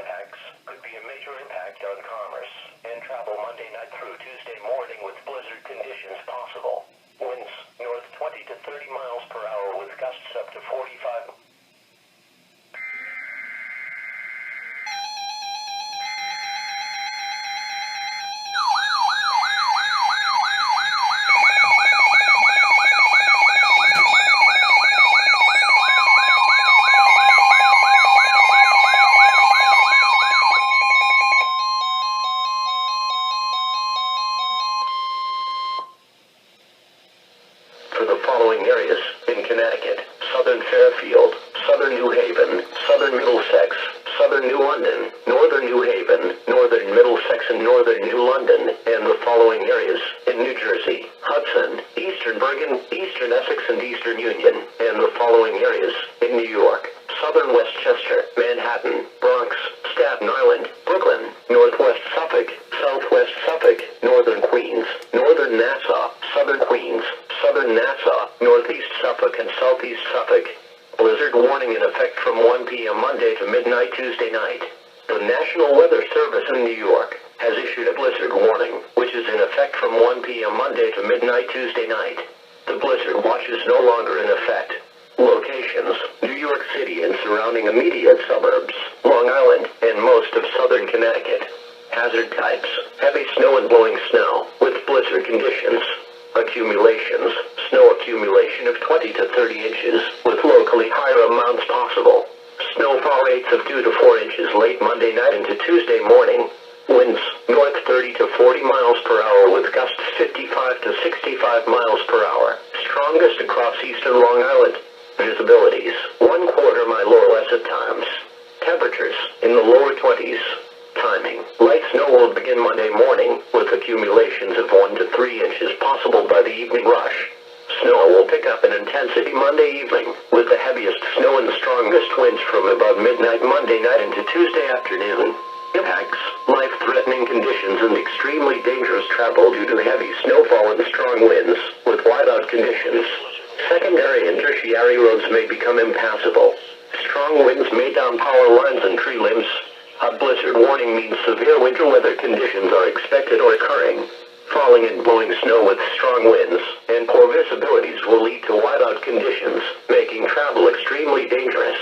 impacts could be a major impact on commerce and travel Monday night through Tuesday morning with blizzard conditions possible. Winds north 20 to 30 miles per hour with gusts up to 45. For the following areas in Connecticut: southern Fairfield, southern New Haven, southern Middlesex, southern New London, northern New Haven, northern Middlesex and northern New London, and the following areas in New Jersey: Hudson, eastern Bergen, eastern Essex and eastern Union, and the following areas in New York: southern Westchester, Manhattan, Bronx, Staten Island, Brooklyn, northwest Suffolk, southwest Suffolk, northern Queens, northern Nassau, southern Queens, southern Nassau, northeast Suffolk and southeast Suffolk. Blizzard warning in effect from 1 p.m. Monday to midnight Tuesday night. The National Weather Service in New York has issued a blizzard warning, which is in effect from 1 p.m. Monday to midnight Tuesday night. The blizzard watch is no longer in effect. Locations: New York City and surrounding immediate suburbs, Long Island, and most of southern Connecticut. Hazard types: heavy snow and blowing snow, with blizzard conditions. Accumulations: snow accumulation of 20 to 30 inches, with locally higher amounts possible. Snowfall rates of 2 to 4 inches late Monday night into Tuesday morning. Winds north 30 to 40 miles per hour with gusts 55 to 65 miles per hour. Strongest across eastern Long Island. Visibilities: 1/4 mile or less at times. Temperatures in the lower 20s. Timing: light snow will begin Monday morning, with accumulations of 1 to 3 inches possible by the evening rush. Snow will pick up in intensity Monday evening, with the heaviest snow and the strongest winds from about midnight Monday night into Tuesday afternoon. Impacts: life-threatening conditions and extremely dangerous travel due to heavy snowfall and strong winds, with whiteout conditions. Secondary and tertiary roads may become impassable. Strong winds may down power lines and tree limbs. A blizzard warning means severe winter weather conditions are expected or occurring. Falling and blowing snow with strong winds and poor visibilities will lead to whiteout conditions, making travel extremely dangerous.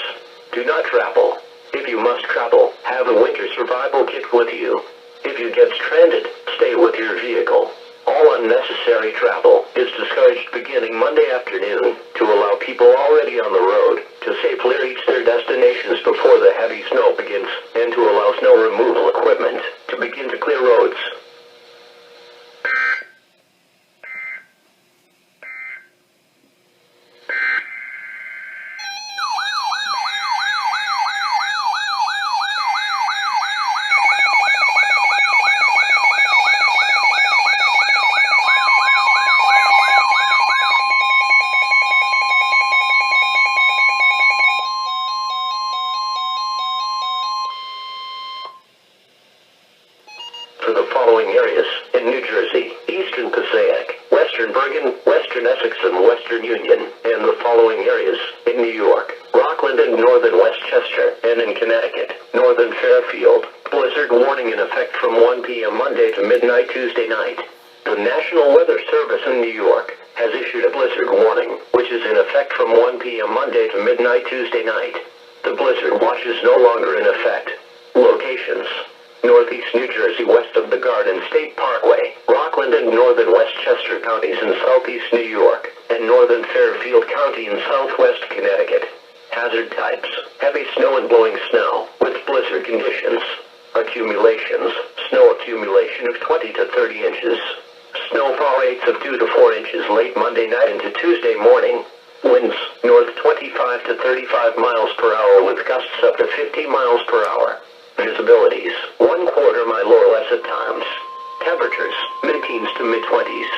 Do not travel. If you must travel, have a winter survival kit with you. If you get stranded, stay with your vehicle. All unnecessary travel is discouraged beginning Monday afternoon to allow people already on the road to safely reach their destinations before the heavy snow begins, and to allow snow removal equipment to begin to clear roads. For the following areas in New Jersey: eastern Passaic, western Bergen, western Essex and western Union, and the following areas in New York: Rockland and northern Westchester, and in Connecticut: northern Fairfield. Blizzard warning in effect from 1 p.m. Monday to midnight Tuesday night. The National Weather Service in New York has issued a blizzard warning, which is in effect from 1 p.m. Monday to midnight Tuesday night. The blizzard watch is no longer in effect. Locations: northeast New Jersey west of the Garden State Parkway, Rockland and northern Westchester counties in southeast New York, and northern Fairfield County in southwest Connecticut. Hazard types: heavy snow and blowing snow, with blizzard conditions. Accumulations: snow accumulation of 20 to 30 inches. Snowfall rates of 2 to 4 inches late Monday night into Tuesday morning. Winds north 25 to 35 miles per hour with gusts up to 50 miles per hour. Visibilities: 1/4 mile or less at times. Temperatures: mid-teens to mid-20s.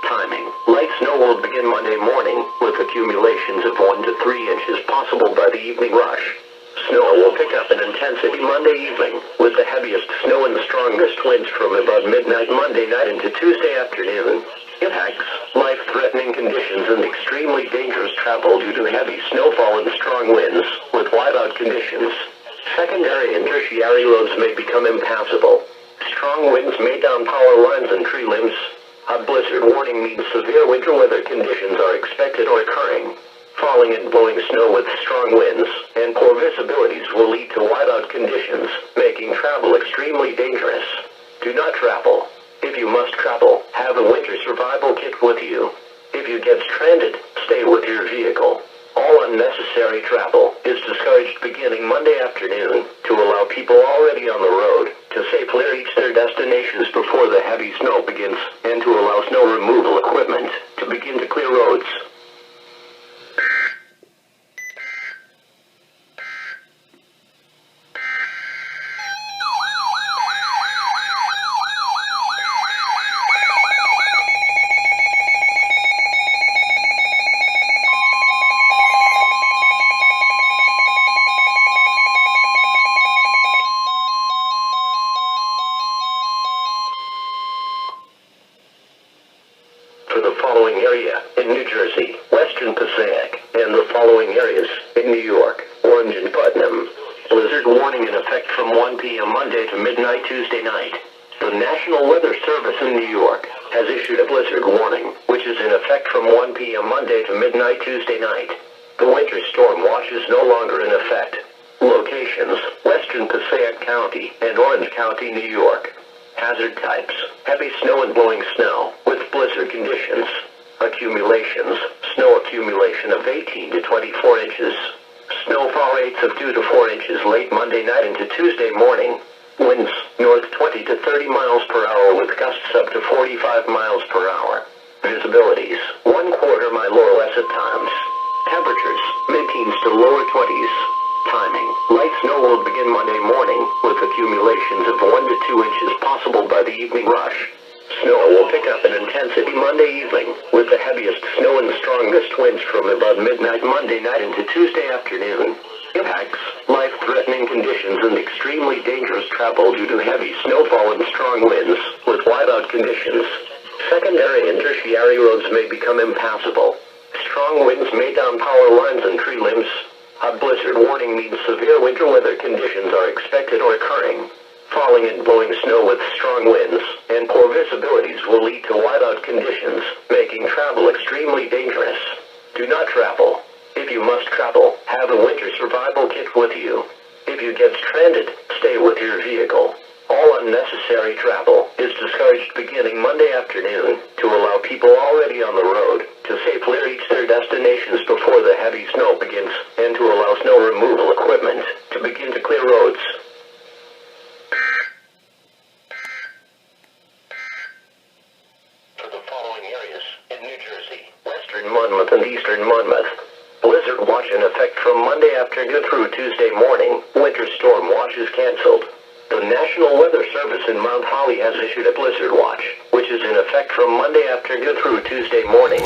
Timing: light snow will begin Monday morning, with accumulations of 1 to 3 inches possible by the evening rush. Snow will pick up in intensity Monday evening, with the heaviest snow and the strongest winds from about midnight Monday night into Tuesday afternoon. Impacts: life-threatening conditions and extremely dangerous travel due to heavy snowfall and strong winds, with whiteout conditions. Secondary and tertiary roads may become impassable. Strong winds may down power lines and tree limbs. A blizzard warning means severe winter weather conditions are expected or occurring. Falling and blowing snow with strong winds and poor visibilities will lead to whiteout conditions, making travel extremely dangerous. Do not travel. If you must travel, have a winter survival kit with you. If you get stranded, stay with your vehicle. All unnecessary travel is discouraged beginning Monday afternoon to allow people already on the road to safely reach their destinations before the heavy snow begins and to allow snow removal equipment to begin to clear roads. For the following area in New Jersey, Western Passaic, and the following areas in New York, Orange and Putnam. Blizzard warning in effect from 1 p.m. Monday to midnight Tuesday night. The National Weather Service in New York has issued a blizzard warning, which is in effect from 1 p.m. Monday to midnight Tuesday night. The winter storm watch is no longer in effect. Locations: Western Passaic County and Orange County, New York. Hazard types: heavy snow and blowing snow with blizzard conditions. Accumulations: snow accumulation of 18 to 24 inches. Snowfall rates of 2 to 4 inches late Monday night into Tuesday morning. Winds north 20 to 30 miles per hour with gusts up to 45 miles per hour. Visibilities: 1/4 mile or less at times. Temperatures: mid-teens to lower 20s. Timing: light snow will begin Monday morning, with accumulations of 1 to 2 inches possible by the evening rush. Snow will pick up in intensity Monday evening, with the heaviest snow and strongest winds from about midnight Monday night into Tuesday afternoon. Impacts: life-threatening conditions and extremely dangerous travel due to heavy snowfall and strong winds, with whiteout conditions. Secondary and tertiary roads may become impassable. Strong winds may down power lines and tree limbs. A blizzard warning means severe winter weather conditions are expected or occurring. Falling and blowing snow with strong winds and poor visibilities will lead to whiteout conditions, making travel extremely dangerous. Do not travel. If you must travel, have a winter survival kit with you. If you get stranded, stay with your vehicle. All unnecessary travel is discouraged beginning Monday afternoon to allow people already on the road to safely reach their destinations before the heavy snow begins and to allow snow removal equipment to begin to clear roads. For the following areas in New Jersey, Western Monmouth and Eastern Monmouth. Blizzard watch in effect from Monday afternoon through Tuesday morning. Winter storm watch is canceled. The National Weather Service in Mount Holly has issued a blizzard watch, which is in effect from Monday afternoon through Tuesday morning.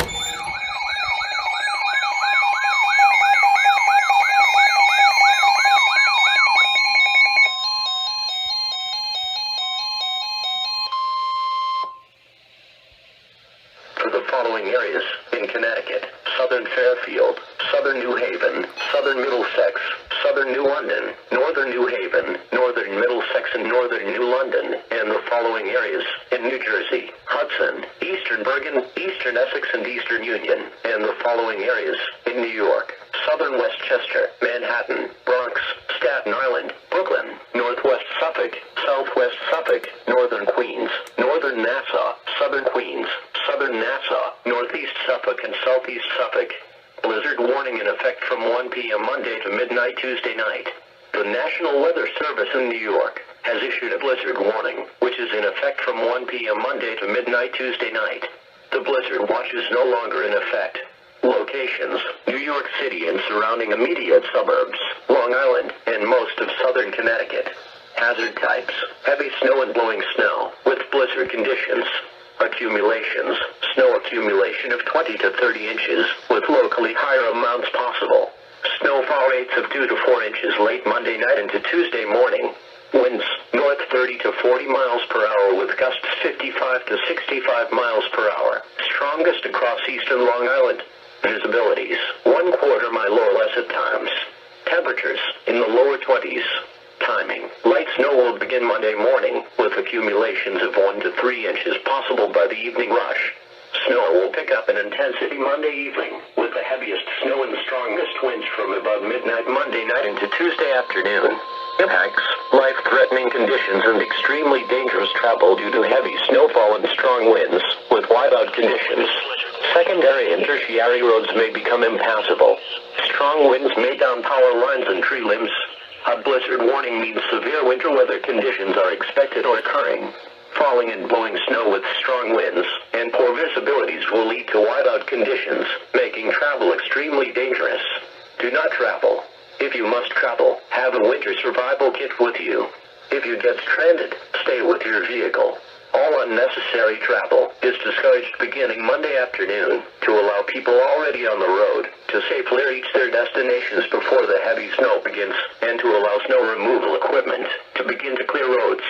For the following areas in Connecticut, Southern Fairfield, Southern New Haven, Southern Middlesex, Southern New London, Northern New Haven, Northern Middlesex and Northern New London, and the following areas in New Jersey: Hudson, Eastern Bergen, Eastern Essex and Eastern Union, and the following areas in New York: Southern Westchester, Manhattan, Bronx, Staten Island, Brooklyn, Northwest Suffolk, Southwest Suffolk, Northern Queens, Northern Nassau, Southern Queens, Southern Nassau, Northeast Suffolk and Southeast Suffolk. Blizzard warning in effect from 1 p.m. Monday to midnight Tuesday night. The National Weather Service in New York has issued a blizzard warning, which is in effect from 1 p.m. Monday to midnight Tuesday night. The blizzard watch is no longer in effect. Locations: New York City and surrounding immediate suburbs, Long Island, and most of southern Connecticut. Hazard types: heavy snow and blowing snow, with blizzard conditions. Accumulations: snow accumulation of 20 to 30 inches, with locally higher amounts possible. Snowfall rates of 2 to 4 inches late Monday night into Tuesday morning. Winds north 30 to 40 miles per hour with gusts 55 to 65 miles per hour. Strongest across eastern Long Island. Visibilities: 1/4 mile or less at times. Temperatures in the lower 20s. Timing. Light snow will begin Monday morning, with accumulations of 1 to 3 inches possible by the evening rush. Snow will pick up in intensity Monday evening, with the heaviest snow and strongest winds from about midnight Monday night into Tuesday afternoon. Impacts, life-threatening conditions and extremely dangerous travel due to heavy snowfall and strong winds, with whiteout conditions. Secondary and tertiary roads may become impassable. Strong winds may down power lines and tree limbs. A blizzard warning means severe winter weather conditions are expected or occurring. Falling and blowing snow with strong winds and poor visibilities will lead to whiteout conditions, making travel extremely dangerous. Do not travel. If you must travel, have a winter survival kit with you. If you get stranded, stay with your vehicle. All unnecessary travel is discouraged beginning Monday afternoon to allow people already on the road to safely reach their destinations before the heavy snow begins and to allow snow removal equipment to begin to clear roads.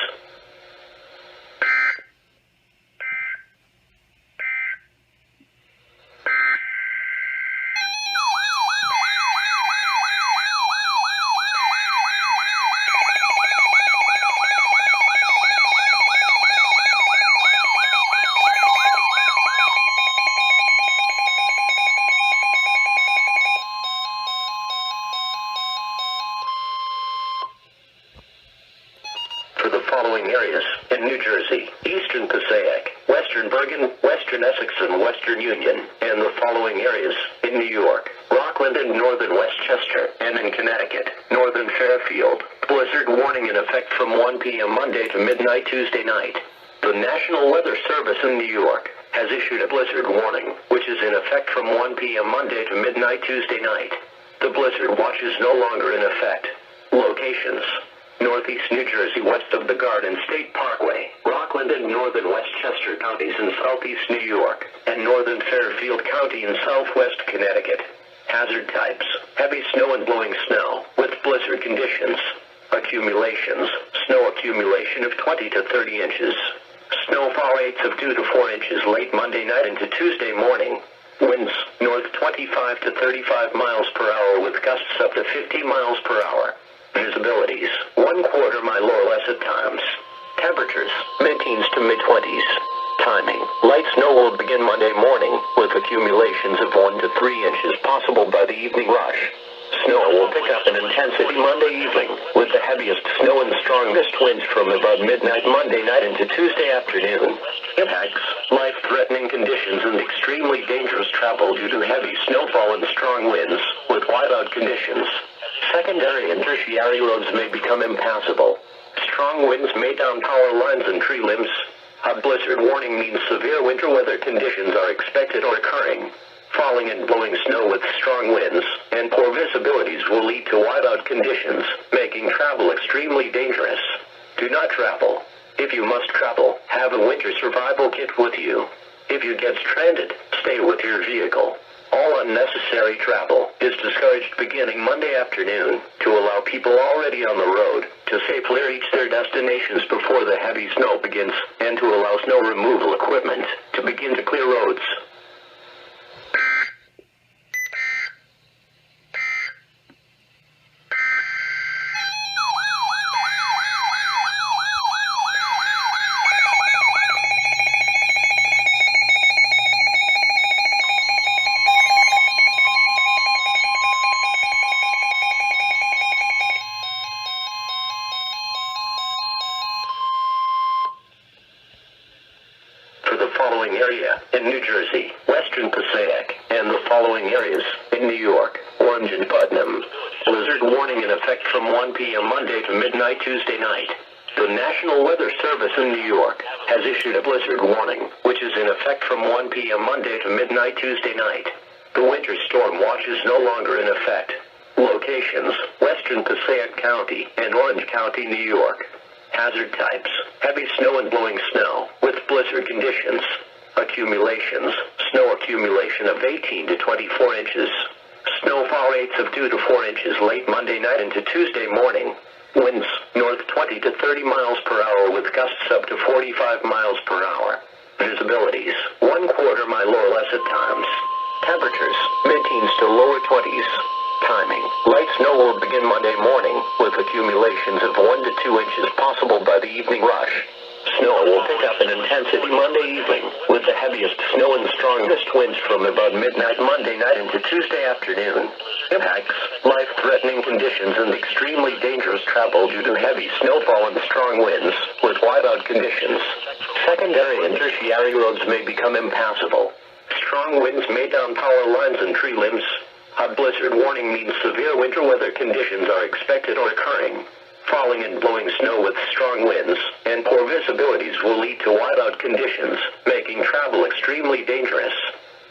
For the following areas in New Jersey, Eastern Passaic, Western Bergen, Western Essex and Western Union, and the following areas in New York, Rockland and Northern Westchester, and in Connecticut, Northern Fairfield. Blizzard warning in effect from 1 p.m. Monday to midnight Tuesday night. The National Weather Service in New York has issued a blizzard warning, which is in effect from 1 p.m. Monday to midnight Tuesday night. The blizzard watch is no longer in effect. Locations: Northeast New Jersey west of the Garden State Parkway, Rockland and Northern Westchester counties in Southeast New York, and Northern Fairfield County in Southwest Connecticut. Hazard types: heavy snow and blowing snow, with blizzard conditions. Accumulations: snow accumulation of 20 to 30 inches. Snowfall rates of 2 to 4 inches late Monday night into Tuesday morning. Winds, north 25 to 35 miles per hour with gusts up to 50 miles per hour. Visibilities, 1/4 mile or less at times. Temperatures, mid-teens to mid-20s. Timing, light snow will begin Monday morning, with accumulations of 1 to 3 inches possible by the evening rush. Snow will pick up in intensity Monday evening, with the heaviest snow and strongest winds from about midnight Monday night into Tuesday afternoon. Impacts, life-threatening conditions and extremely dangerous travel due to heavy snowfall and strong winds, with whiteout conditions. Secondary and tertiary roads may become impassable. Strong winds may down power lines and tree limbs. A blizzard warning means severe winter weather conditions are expected or occurring. Falling and blowing snow with strong winds and poor visibilities will lead to whiteout conditions, making travel extremely dangerous. Do not travel. If you must travel, have a winter survival kit with you. If you get stranded, stay with your vehicle. All unnecessary travel is discouraged beginning Monday afternoon to allow people already on the road to safely reach their destinations before the heavy snow begins and to allow snow removal equipment to begin to clear roads. Following area in New Jersey, Western Passaic, and the following areas in New York, Orange and Putnam. Blizzard warning in effect from 1 p.m. Monday to midnight Tuesday night. The National Weather Service in New York has issued a blizzard warning, which is in effect from 1 p.m. Monday to midnight Tuesday night. The winter storm watch is no longer in effect. Locations: Western Passaic County and Orange County, New York. Hazard types: heavy snow and blowing snow, with blizzard conditions. Accumulations: snow accumulation of 18 to 24 inches. Snowfall rates of 2 to 4 inches late Monday night into Tuesday morning. Winds, north 20 to 30 miles per hour with gusts up to 45 miles per hour. Visibilities, 1/4 mile or less at times. Temperatures, mid-teens to lower 20s. Timing. Light snow will begin Monday morning, with accumulations of 1 to 2 inches possible by the evening rush. Snow will pick up in intensity Monday evening, with the heaviest snow and strongest winds from about midnight Monday night into Tuesday afternoon. Impacts, life-threatening conditions and extremely dangerous travel due to heavy snowfall and strong winds, with whiteout conditions. Secondary and tertiary roads may become impassable. Strong winds may down power lines and tree limbs. A blizzard warning means severe winter weather conditions are expected or occurring. Falling and blowing snow with strong winds and poor visibilities will lead to whiteout conditions, making travel extremely dangerous.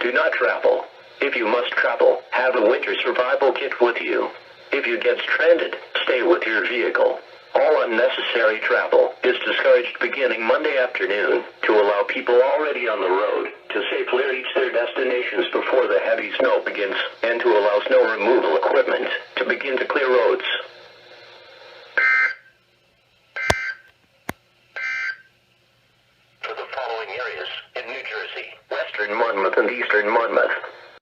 Do not travel. If you must travel, have a winter survival kit with you. If you get stranded, stay with your vehicle. All unnecessary travel is discouraged beginning Monday afternoon to allow people already on the road to safely reach their destinations before the heavy snow begins, and to allow snow removal equipment to begin to clear roads. For the following areas in New Jersey, western Monmouth and eastern Monmouth,